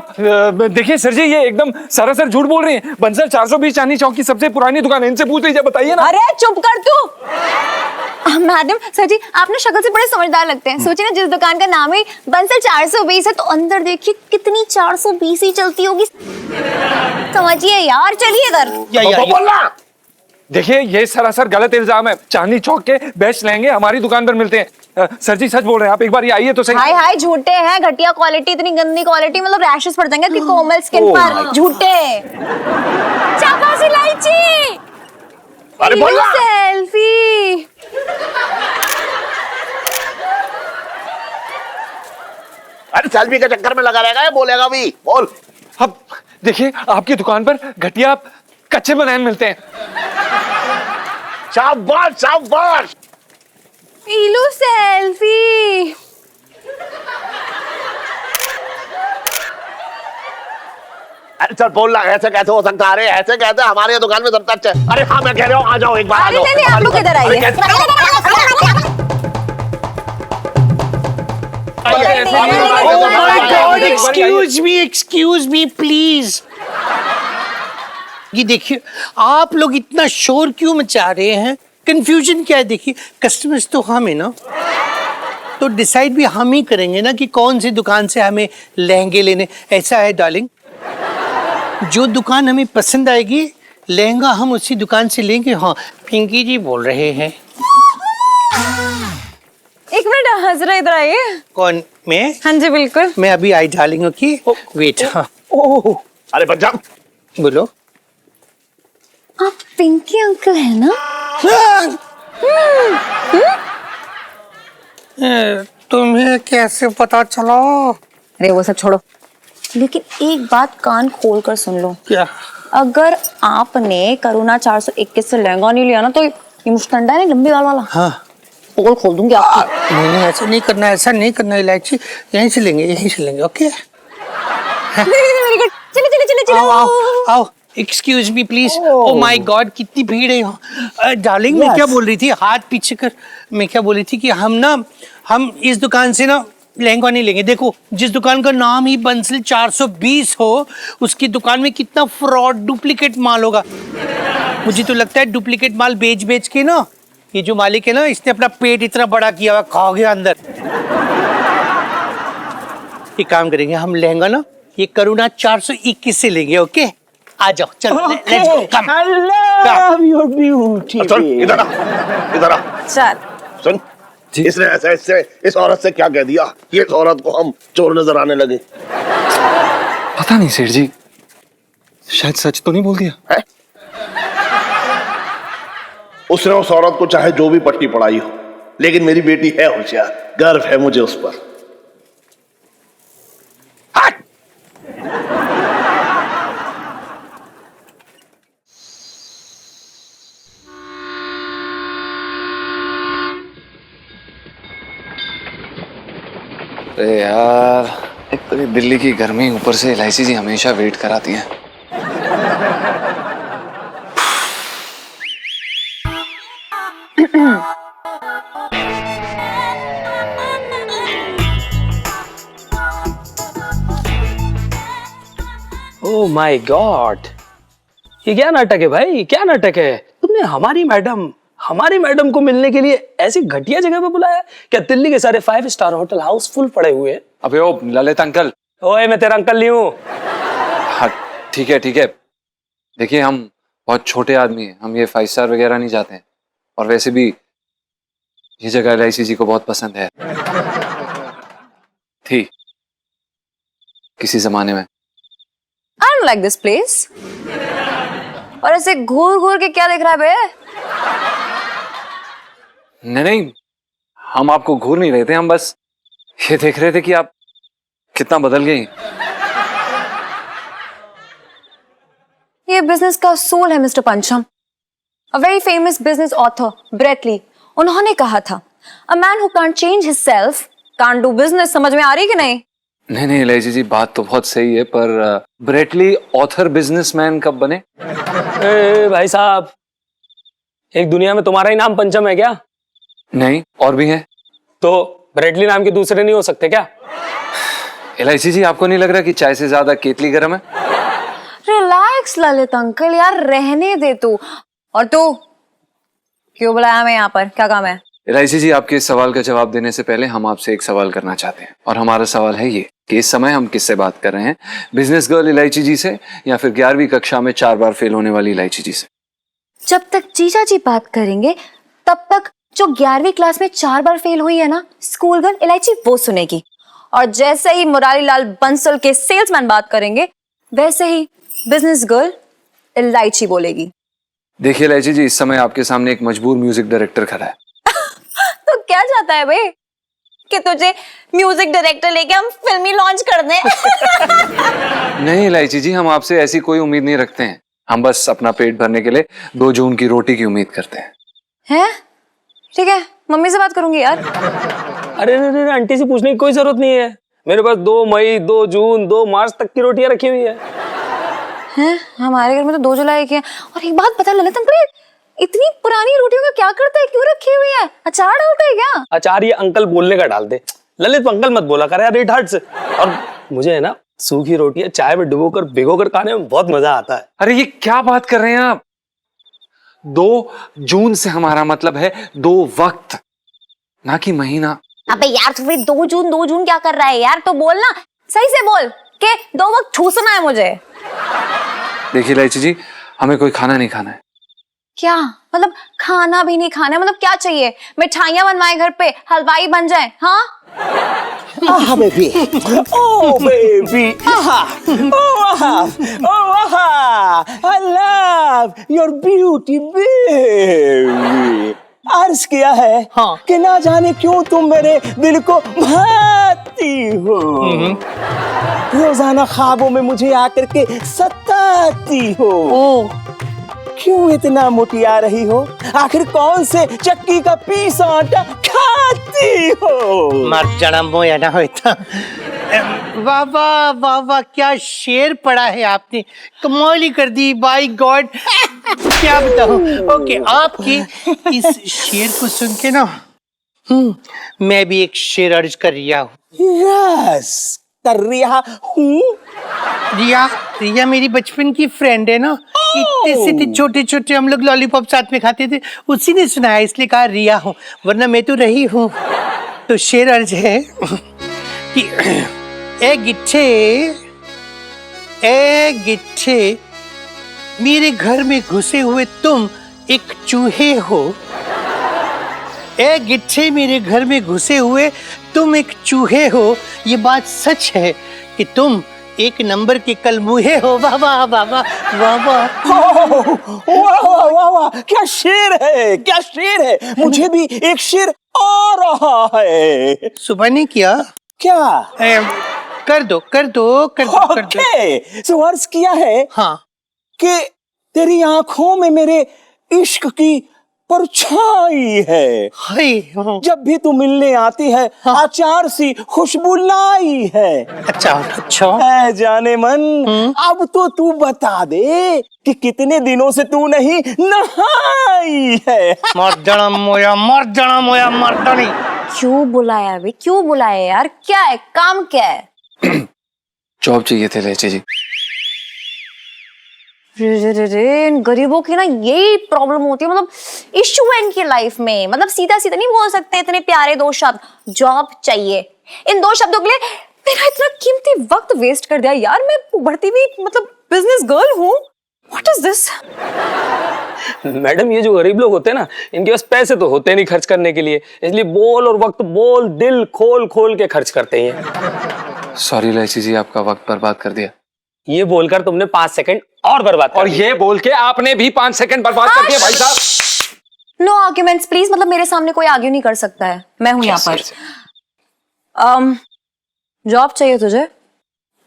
C: देखिए सर जी, ये एकदम सरासर झूठ बोल रही हैं। बंसल 420 चांदनी चौक की सबसे पुरानी दुकान है, इनसे पूछ लीजिए, बताइए ना।
D: अरे चुप कर तू। मैडम सर जी, आप ना शक्ल से बड़े समझदार लगते हैं। सोचिए ना, जिस दुकान का नाम ही बंसल 420 है, तो अंदर देखिए कितनी 420 ही चलती होगी। समझिए यार, चलिए इधर।
A: बोलना।
C: देखिए ये सरासर गलत इल्जाम है। चांदनी चौक के बेस्ट लहंगे हमारी दुकान पर मिलते हैं। सर जी सच बोल रहे हैं आप, एक बार ये आइए तो सही।
D: हाय हाय, झूठे हैं, घटिया क्वालिटी, इतनी गंदी क्वालिटी, मतलब रैशेस पड़ जाएंगे कि कोमल स्किन पर। झूठे। शाबाश इलायची।
A: अरे बोलना।
D: सेल्फी।
A: अरे सेल्फी के चक्कर में लगा रहेगा, बोलेगा भी, बोल।
C: अब देखिए आपकी दुकान पर घटिया कच्चे बनान मिलते हैं।
A: शाबाश शाबाश।
D: पीलू सेल्फी।
A: अरे चल बोल रहा, ऐसे कैसे हो सकता है? अरे ऐसे कैसे, हमारे दुकान में सबसे अच्छा। अरे हाँ मैं कह रहा हूँ, आ जाओ एक बार।
D: अरे नहीं, आप लोग इधर आइए।
I: Excuse me please. ये देखिए, आप लोग इतना शोर क्यों मचा रहे हैं? कंफ्यूजन क्या है? देखिए कस्टमर्स तो हम है ना, तो डिसाइड भी हम ही करेंगे ना कि कौन सी दुकान से हमें लहंगे लेने। ऐसा है डार्लिंग, जो दुकान हमें पसंद आएगी लहंगा हम उसी दुकान से लेंगे। हाँ, पिंकी जी बोल रहे हैं।
D: एक मिनट, हजरा इधर आइए।
I: कौन, मैं?
D: हाँ जी बिल्कुल।
I: मैं अभी आई डार्लिंग। Okay wait. हाँ
A: अरे बच्चा,
I: बोलो।
D: आप पिंकी अंकल है ना?
I: तुम्हें कैसे पता चला?
D: अरे वो सब छोड़ो, लेकिन एक बात कान खोल कर सुन लो।
I: क्या?
D: अगर आपने करुणा 421 से लहंगा नहीं लिया ना तो ये मुस्टंडा है ना लंबी वाल वाला,
I: हाँ,
D: पोल खोल दूंगी आपकी।
I: नहीं, ऐसा नहीं करना, ऐसा नहीं करना। इलायची यहीं से लेंगे, यहीं से लेंगे। ओके
D: चलो चलो चलो चलो।
I: आओ आओ। Excuse me please. Oh my God, कितनी भीड़ है यहाँ। डार्लिंग, मैं क्या बोल रही थी, हाथ पीछे कर। मैं क्या बोल रही थी कि हम इस दुकान से ना लहंगा नहीं लेंगे। देखो, जिस दुकान का नाम ही बंसल 420 हो, उसकी दुकान में कितना फ्रॉड डुप्लीकेट माल होगा। मुझे तो लगता है डुप्लीकेट माल बेच बेच के ना ये जो मालिक है ना, इसने अपना पेट इतना बड़ा किया हुआ, खा गया अंदर। एक काम करेंगे, हम लहंगा ना ये करुणा 421 से लेंगे। ओके, आ जाओ, चलो लेट्स गो। कम,
A: सुन, इधर आ, इधर आ।
D: चल
A: सुन, इसने ऐसे इस औरत से क्या कह दिया कि इस औरत को हम चोर नजर आने लगे?
B: पता नहीं सेठ जी, शायद सच तो नहीं बोल दिया
A: है? उसने उस औरत को चाहे जो भी पट्टी पड़ाई हो, लेकिन मेरी बेटी है होशियार, गर्व है मुझे उस पर। हट!
B: अरे यार, एक तो ये दिल्ली की गर्मी, ऊपर से एलआईसी जी हमेशा वेट कराती है।
J: ओह माय गॉड, ये क्या नाटक है भाई, क्या नाटक है? तुमने हमारी मैडम को मिलने के लिए ऐसी घटिया जगह पे बुलाया? क्या दिल्ली के सारे 5 स्टार होटल हाउसफुल पड़े हुए हैं?
B: अबे ओ ललित अंकल।
J: ओए, मैं तेरा अंकल नहीं हूँ।
B: हाँ ठीक है ठीक है। देखिए, हम बहुत छोटे आदमी हैं, हम ये 5 स्टार वगैरह नहीं जाते हैं। और वैसे भी ये जगह एलआईसी जी को बहुत पसंद है, थी किसी जमाने में।
D: I don't like this place. और ऐसे घूर घूर के क्या देख रहा है बे?
B: नहीं, हम आपको घूर नहीं रहे थे, हम बस ये देख रहे थे कि आप कितना बदल गई।
D: ये बिजनेस का सोल है मिस्टर पंचम। A very famous business author, Brett Lee, उन्होंने कहा था, A man who can't change himself can't do business। समझ में आ रही कि नहीं?
B: नहीं एलआईसी जी, बात तो बहुत सही है, पर ब्रेटली ऑथर बिजनेसमैन कब बने?
J: ए भाई साहब, एक दुनिया में तुम्हारा ही नाम पंचम है क्या?
B: नहीं, और भी हैं।
J: तो ब्रेडली नाम के दूसरे नहीं हो सकते क्या?
B: एलआईसी जी, आपको नहीं लग रहा कि चाय से ज्यादा केतली गर्म है?
D: रिलैक्स ललित अंकल, यार रहने दे तू। और तू क्यों बुलाया मैं यहाँ पर, क्या काम है?
B: एलआईसी जी, आपके इस सवाल का जवाब देने से पहले हम आपसे एक सवाल करना चाहते हैं, और हमारा सवाल है ये कि इस समय हम किससे बात कर रहे हैं, बिजनेस गर्ल इलायची जी से या फिर 11वीं कक्षा में 4 बार फेल होने वाली इलायची जी से?
D: जब तक जीजा जी बात करेंगे तब तक जो 11वीं क्लास में 4 बार फेल हुई है ना स्कूल गर्ल इलायची, वो सुनेगी। और जैसे ही मुरारी लाल बंसल के सेल्समैन बात करेंगे, वैसे ही बिजनेस गर्ल इलायची बोलेगी।
B: देखिए इलायची जी, इस समय आपके सामने एक मजबूर म्यूजिक डायरेक्टर खड़ा है।
D: तो क्या चाहता है भाई, कि तुझे म्यूजिक डायरेक्टर लेके हम फिल्मी लॉन्च कर दें?
B: नहीं इलायची जी, हम आपसे ऐसी कोई उम्मीद नहीं रखते हैं। हम बस अपना पेट भरने के लिए 2 जून की रोटी की उम्मीद करते हैं।
D: हैं? ठीक है, मम्मी से बात करूंगी यार।
J: अरे आंटी से पूछने की कोई जरूरत नहीं है, मेरे पास 2 मई, 2 जून, 2 मार्च तक की रोटियां रखी हुई है।
D: हैं? हमारे घर में तो 2 जुलाई की है। और एक बात बता ललित अंकल, इतनी पुरानी रोटियों का क्या करता है, क्यों रखी हुई है? अचार डालता है क्या?
J: अचार ये अंकल बोलने का डाल दे। ललित अंकल मत बोला कर यार, रेट हट से। और मुझे है ना सूखी रोटियां चाय में डुबोकर भिगोकर खाने में बहुत मजा आता है।
B: अरे ये क्या बात कर रहे हैं आप? 2 जून से हमारा मतलब है 2 वक्त, ना कि महीना।
D: अबे यार तू फिर 2 जून क्या कर रहा है यार? तो बोल ना, सही से बोल के 2 वक्त ठूसना है मुझे।
B: देखिए इलायची जी, हमें कोई खाना नहीं खाना है।
D: क्या मतलब खाना भी नहीं खाना है? मतलब क्या चाहिए? मिठाइयाँ बनवाए घर पे, हलवाई बन जाए? हाँ
H: आहा बेबी, ओ बेबी, आहा, ओ आहा, ओ आहा, I love your beauty baby। अर्ज किया है कि ना जाने क्यों तुम मेरे दिल को भाती हो, रोजाना ख्वाबों में मुझे आकर के सताती हो। क्यों इतना मुटिया रही हो? आखिर कौन से चक्की का पीस आटा खाती हो?
I: मर जाना मोया ना होता। वाह वाह वाह वाह, क्या शेर पढ़ा है आपने, कमाल ही कर दी। बाय गॉड, क्या बताऊं। ओके, आपकी इस शेर को सुन के ना मैं भी एक शेर अर्ज कर रिया हूँ।
H: यस, कर रिया हूँ।
I: रिया, रिया मेरी बचपन की फ्रेंड है ना। इतने से थे छोटे छोटे हम लोग लॉलीपॉप साथ में खाते थे, उसी ने सुनाया इसलिए कहा रिया हूँ, वरना मैं तो रही हूँ। तो शेर अर्ज है कि ए गिट्ठे मेरे घर में घुसे हुए तुम एक चूहे हो। ए गिट्ठे मेरे घर में घुसे हुए तुम एक चूहे हो, ये बात सच है कि तुम एक नंबर के कलमुहे हो। वाह वाह वाह वाह वाह
H: वाह वाह वाह, क्या शेर है, क्या शेर है। मुझे भी एक शेर आ रहा है।
I: सुबह ने किया
H: क्या?
I: कर दो कर दो कर दो कर दो।
H: ओके, सो अर्ज किया है
I: हाँ
H: कि तेरी आंखों में मेरे इश्क की परछाई है। जब भी तू मिलने आती है अचार सी खुशबू लाई है।
I: अच्छा अच्छा,
H: है जाने मन, अब तो तू बता दे कि कितने दिनों से तू नहीं नहाई है।
I: मर्दना मोया मर्दना मोया मर्दनी।
D: क्यों बुलाया बे, क्यों बुलाया यार? क्या है, काम क्या है?
B: जॉब चाहिए थे लहचे जी।
D: रे, इन गरीबों की ना यही प्रॉब्लम होती है, मतलब इश्यू है इनकी लाइफ में। मतलब सीधा सीधा नहीं बोल सकते इतने प्यारे दो शब्द, जॉब चाहिए। इन दो शब्दों के लिए मेरा इतना कीमती वक्त वेस्ट कर दिया यार। मैं बढ़ती हुई मतलब बिजनेस गर्ल हूँ। What is this?
J: मैडम, ये जो गरीब लोग होते हैं ना, इनके पास पैसे तो होते नहीं खर्च करने के लिए, इसलिए बोल और वक्त बोल दिल खोल खोल के खर्च करते हैं।
B: सॉरी लहची जी, आपका वक्त बर्बाद कर दिया।
J: ये बोलकर तुमने 5 सेकंड और बर्बाद कर
C: और ये बोल के आपने भी 5 सेकंड बर्बाद कर दिया भाई साहब।
D: No arguments please. मतलब मेरे सामने कोई आर्ग्यू नहीं कर सकता है, मैं हूं यहाँ पर। जॉब चाहिए तुझे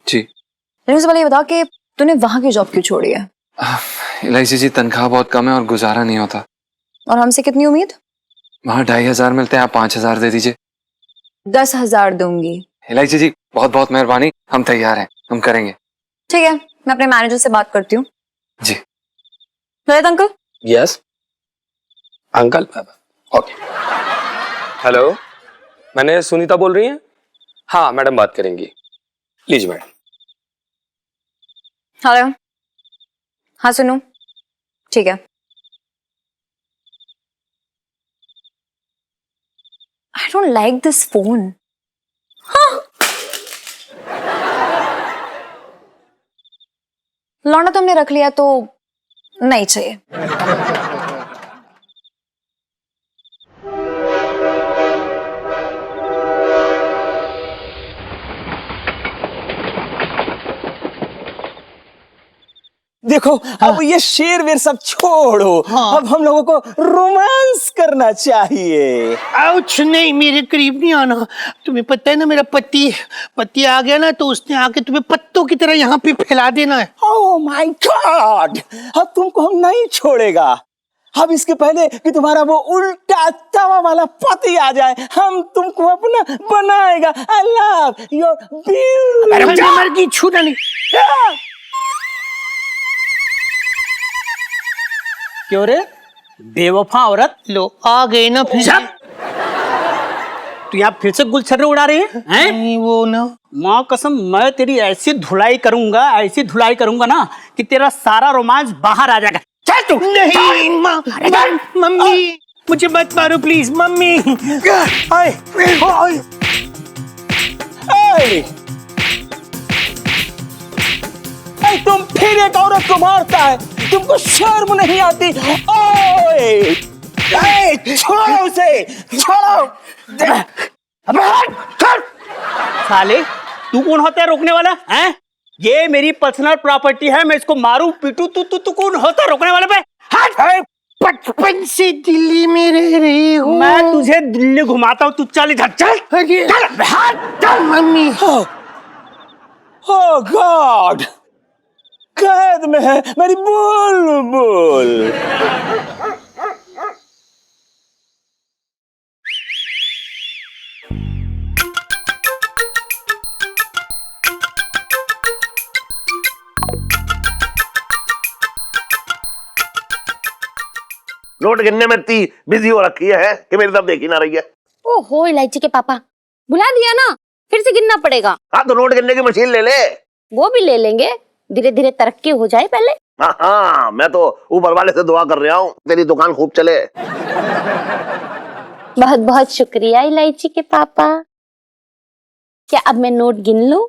B: जी।
D: लेकिन मुझे पहले ये बता कि तूने वहां की जॉब क्यों छोड़ी है?
B: लहची जी, तनख्वाह बहुत कम है और गुजारा नहीं होता।
D: और हमसे कितनी उम्मीद?
B: वहाँ 2500 मिलते हैं, आप 5000 दे दीजिए।
D: 10,000 दूंगी।
B: इलायची जी, बहुत बहुत मेहरबानी, हम तैयार हैं, हम करेंगे।
D: ठीक है, मैं अपने मैनेजर से बात करती हूँ।
B: जी।
D: Lalit uncle.
J: Yes uncle. Okay. Hello, मैंने सुनीता बोल रही हैं? हाँ मैडम बात करेंगी। लीजिए मैडम।
D: हेलो, हाँ सुनो, ठीक है। I don't like this phone. लौंडा तुमने रख लिया तो नहीं चाहिए।
H: देखो, अब ये शेर वेर सब छोड़ो। अब हम लोगों को रोमांस करना चाहिए।
I: आउच, नहीं मेरे करीब नहीं आना। तुम्हें पता है ना, मेरा पति आ गया ना तो उसने आके तुम्हें पत्तों की तरह यहाँ पे फैला देना है।
H: ओह माय गॉड, अब तुमको हम नहीं छोड़ेगा। अब इसके पहले कि तुम्हारा वो उल्टा तवा वाला पति आ जाए, हम तुमको अपना बनाएगा। I love your beauty.
I: मर गई, छूना नहीं।
J: क्यों रे बेवफा औरत?
I: लो आ गए ना फिर।
J: तू यहाँ फिर से गुलछर्रे उड़ा रही है?
I: नहीं वो ना,
J: माँ कसम, मैं तेरी ऐसी धुलाई करूंगा ना कि तेरा सारा रोमांस बाहर आ जाएगा। चल तू।
I: नहीं माँ, मम्मी मुझे मत मारो प्लीज मम्मी।
H: आए, आए, आए, तुम फिर एक औरत को मारता है, तुमको शर्म नहीं आती? ओए ए, छोड़ो उसे, छोड़ो। अबे हट, हट। साले तू कौन होता है रोकने वाला हैं? ये मेरी पर्सनल प्रॉपर्टी है, मैं इसको मारूं पीटूं, तू कौन होता है रोकने वाले पे? हट।
I: बचपन से दिल्ली में रह रही हूँ।
H: मैं तुझे दिल्ली घुमाता हूँ, तू चल इधर, चल चल हट।
I: मम्मी
H: ओह गॉड, कैद में है मेरी बुलबुल।
A: नोट गिनने में इतनी बिजी हो रखी है कि मेरी तरफ देख ही ना रही है।
E: ओहो इलायची के पापा, बुला दिया ना, फिर से गिनना पड़ेगा।
A: हाँ तो नोट गिनने की मशीन ले ले।
E: वो भी ले लेंगे, धीरे धीरे तरक्की हो जाए पहले।
A: हाँ मैं तो ऊपर वाले से दुआ कर रहा हूँ तेरी दुकान खूब चले।
E: बहुत बहुत शुक्रिया इलायची के पापा। क्या अब मैं नोट गिन लूं?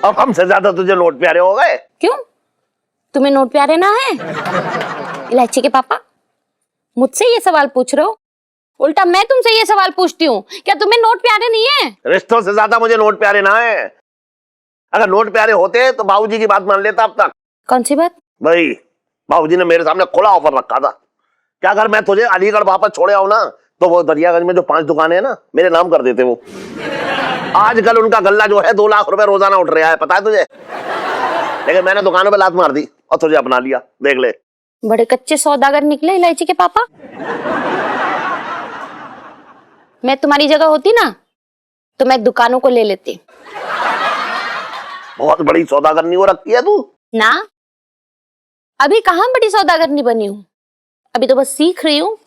A: अब हमसे ज्यादा तुझे नोट प्यारे हो गए।
E: क्यों, तुम्हें नोट प्यारे ना है? इलायची के पापा मुझसे ये सवाल पूछ रहे हो, उल्टा मैं तुमसे ये सवाल पूछती हूँ, क्या तुम्हें नोट प्यारे नहीं है?
A: रिश्तों से ज्यादा मुझे नोट प्यारे ना है। अगर नोट प्यारे होते तो बाबूजी की बात मान लेता अब तक।
E: कौन सी बात? भाई
A: बाबूजी ने मेरे सामने खुला ऑफर रखा था कि अगर मैं तुझे अलीगढ़ वापस छोड़े आऊं ना तो वो दरियागंज में जो 5 दुकानें हैं ना मेरे नाम कर देते वो। आजकल उनका गल्ला जो है 2 लाख रुपए रोजाना उठ रहा है, पता है तुझे? लेकिन मैंने दुकानों पे लात मार दी और तुझे अपना लिया, देख ले।
E: बड़े कच्चे सौदागर निकले इलायची के पापा। मैं तुम्हारी जगह होती ना तो मैं दुकानों को ले लेती।
A: बहुत बड़ी सौदागरनी हो रखी है तू
E: ना, अभी कहाँ बड़ी सौदागरनी बनी हूँ, अभी तो बस सीख रही हूँ।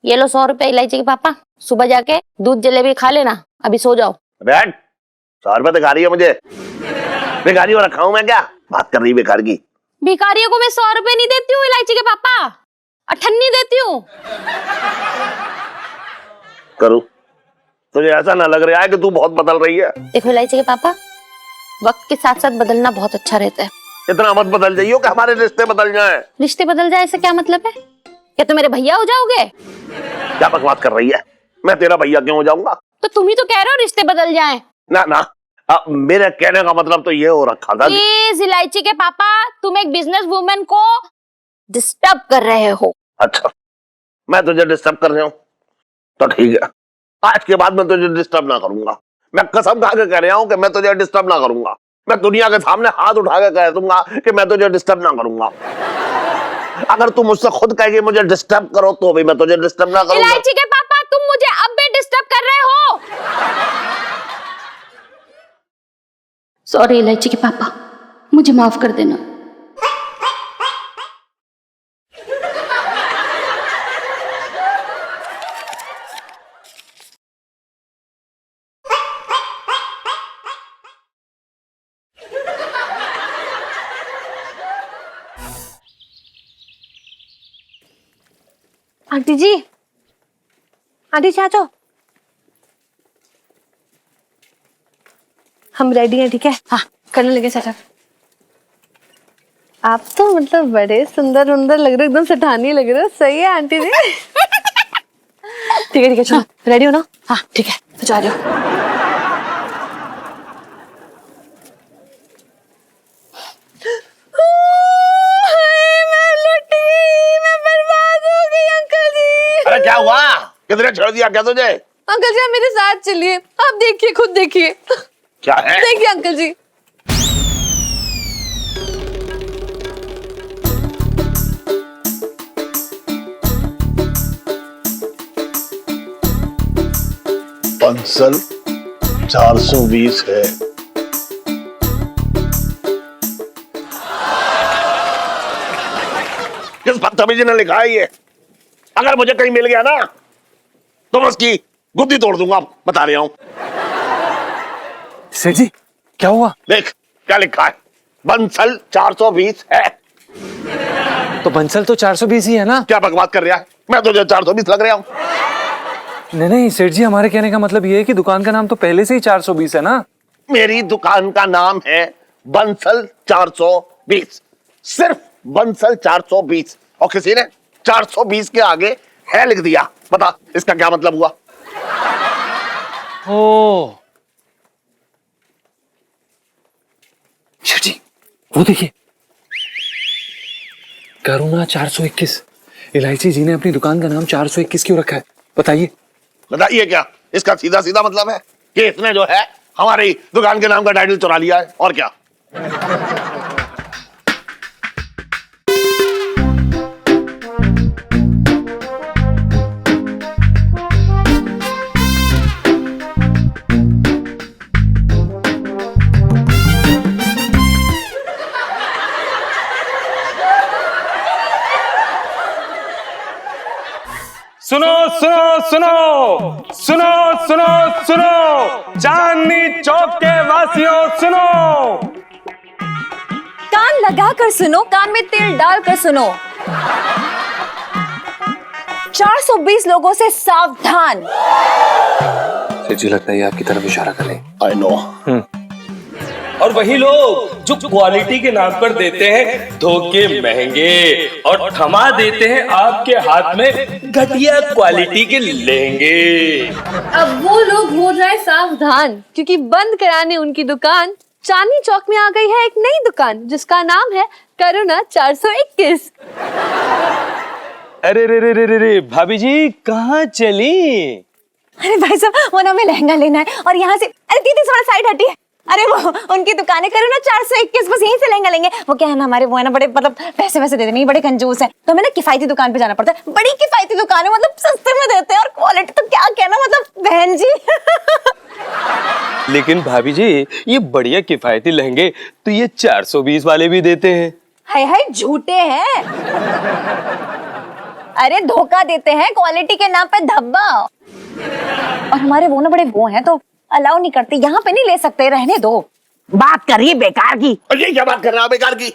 E: ये लो 100 रुपए इलायची के पापा, सुबह जाके दूध जलेबी खा लेना, अभी सो जाओ।
A: बैठ, 100 रुपए दिखा रही है मुझे? भिखारी हो रखा हूं मैं क्या? बात कर रही है भिखारी की।
E: भिखारियों को मैं 100 रुपए नहीं देती हूँ इलायची के पापा, 98 देती हूँ।
A: करूं? तुझे ऐसा ना लग रहा है कि तू बहुत बदल रही है?
E: देखो इलायची के पापा, वक्त के साथ साथ बदलना बहुत अच्छा रहता है।
A: इतना मत बदल जाइयो कि हमारे रिश्ते बदल जाएं।
E: रिश्ते बदल जाए इससे क्या मतलब है? क्या तुम मेरे भैया हो जाओगे?
A: क्या बकवास कर रही है? मैं तेरा भैया क्यों हो जाऊंगा?
E: तो तुम ही तो कह रहे हो रिश्ते बदल जाएं।
A: ना ना, मेरे कहने का मतलब तो ये हो रखा था।
E: प्लीज इलायची के पापा, तुम एक बिजनेस वुमेन को डिस्टर्ब कर रहे हो।
A: अच्छा, मैं तुझे डिस्टर्ब कर रहा हूँ तो ठीक है, आज के बाद मैं तुझे डिस्टर्ब ना करूंगा। मैं कसम खा के कह रहा हूँ कि मैं तुझे डिस्टर्ब ना करूंगा। मैं दुनिया के सामने हाथ उठा के कह दूंगा कि मैं तुझे डिस्टर्ब ना करूंगा। अगर तुम मुझसे खुद कहेगी मुझे डिस्टर्ब करो तो भी मैं तुझे डिस्टर्ब ना करूंगा।
E: इलायची के पापा, तुम मुझे अब भी डिस्टर्ब कर रहे हो। सॉरी इलायची के पापा, मुझे माफ कर देना। आंटी जी, आंटी जी आ जाओ, हम रेडी हैं, ठीक है? हाँ, करने लगे सेटअप। आप तो मतलब बड़े सुंदर सुंदर लग रहे हो, एकदम सेठानी लग रहे हो। सही है आंटी जी। ठीक है चलो, रेडी हो ना? हाँ ठीक है, तो जा रही हो।
A: अरे क्या हुआ? कितने छोड़ दिया क्या तुझे?
D: अंकल जी आप मेरे साथ चलिए, आप देखिए, खुद देखिए।
A: क्या है?
D: देखिए अंकल जी।
A: पंसल 420 है। किस बदतमीजी ने लिखा है ये? अगर मुझे कहीं मिल गया ना तो मैं उसकी गुद्दी तोड़ दूंगा, बता रहा हूं।
C: सेठ जी क्या हुआ?
A: देख क्या लिखा है, बंसल 420 है।
C: तो बंसल तो 420 ही है ना?
A: क्या बकवास कर रहा है? मैं तुझे 420 लग रहा हूं?
C: नहीं नहीं सेठ जी, हमारे कहने का मतलब ये है कि दुकान का नाम तो पहले से ही 420 है ना।
A: मेरी दुकान का नाम है बंसल 420, सिर्फ बंसल 420, और किसी ने 420 के आगे है लिख दिया। बता इसका क्या मतलब हुआ?
C: ओ जी, वो देखिए, करुणा 421। इलायची जी ने अपनी दुकान का नाम 421 क्यों रखा है, बताइए?
A: बताइए क्या इसका सीधा सीधा मतलब है कि इसने जो है हमारी दुकान के नाम का टाइटल चुरा लिया है, और क्या?
C: सुनो सुनो सुनो सुनो सुनो सुनो, चांदनी चौक के वासियों सुनो।
D: कान लगा कर सुनो, कान में तेल डाल कर सुनो। 420 लोगों से सावधान।
B: जी लगता है ये आपकी तरफ इशारा कर रहे हैं।
A: I know.
J: और वही लोग जो क्वालिटी के नाम पर देते हैं धोखे महंगे और थमा देते हैं आपके हाथ में घटिया क्वालिटी के लहंगे।
D: अब वो लोग हो जाए सावधान, क्योंकि बंद कराने उनकी दुकान चांदनी चौक में आ गई है एक नई दुकान जिसका नाम है करुणा 421।
J: अरे रे रे रे रे रे भाभी जी कहाँ चली?
D: अरे भाई साहब, वो ना हमें लहंगा लेना है और यहाँ से, अरे दीदी थोड़ा साइड हटिए। अरे वो उनकी दुकानें करुणा 421, बस यहीं से लहंगा लेंगे। वो क्या है ना, हमारे वो है ना बड़े मतलब पैसे वैसे देते नहीं, बड़े कंजूस हैं, तो हमें ना किफायती दुकान पे जाना पड़ता है। बड़ी किफायती दुकान है, मतलब सस्ते में देते हैं और क्वालिटी तो क्या कहना, मतलब बहन जी।
J: लेकिन भाभी जी ये बढ़िया किफायती लहंगे तो ये 420 वाले भी देते हैं।
D: हाय हाय, झूठे हैं। अरे धोखा देते हैं, क्वालिटी के नाम पे धब्बा। और हमारे वो ना बड़े वो हैं तो अलाउ नहीं करते, यहाँ पे नहीं ले सकते, रहने दो।
F: बात करिए बेकार की।
A: ये क्या बात कर रहा है बेकार की?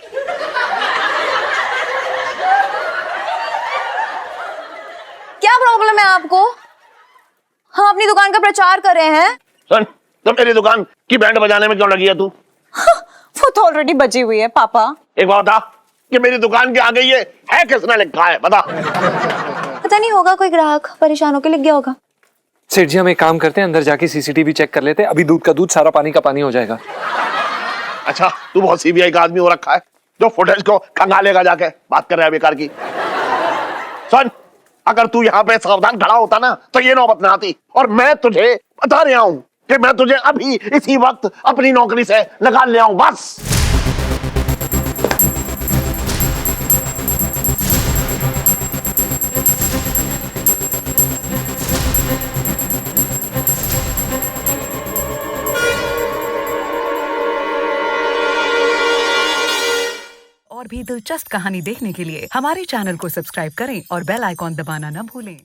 D: क्या प्रॉब्लम है आपको? हम अपनी दुकान का प्रचार कर रहे हैं।
A: सुन, तो मेरी दुकान की बैंड बजाने में क्यों लगी है तू?
D: वो तो ऑलरेडी बची हुई है पापा।
A: एक बात बता कि मेरी दुकान के आगे ये है किसने लिखा है, बता।
D: पता नहीं, होगा कोई ग्राहक परेशान होकर लिख गया होगा।
B: सेठ जी हम एक काम करते हैं, अंदर जाके सीसीटीवी चेक कर लेते हैं। अभी दूध का दूध, सारा पानी का पानी हो जाएगा।
A: अच्छा, तू बहुत सीबीआई का आदमी हो रखा है जो फुटेज को खंगालेगा जाके, बात कर रहा है बेकार की। सुन, अगर तू यहाँ पे सावधान खड़ा होता ना तो ये नौबत ना आती, और मैं तुझे बता रहा हूँ कि मैं तुझे अभी इसी वक्त अपनी नौकरी से निकाल ले आऊं, बस।
N: और भी दिलचस्प कहानी देखने के लिए हमारे चैनल को सब्सक्राइब करें और बेल आइकॉन दबाना न भूलें।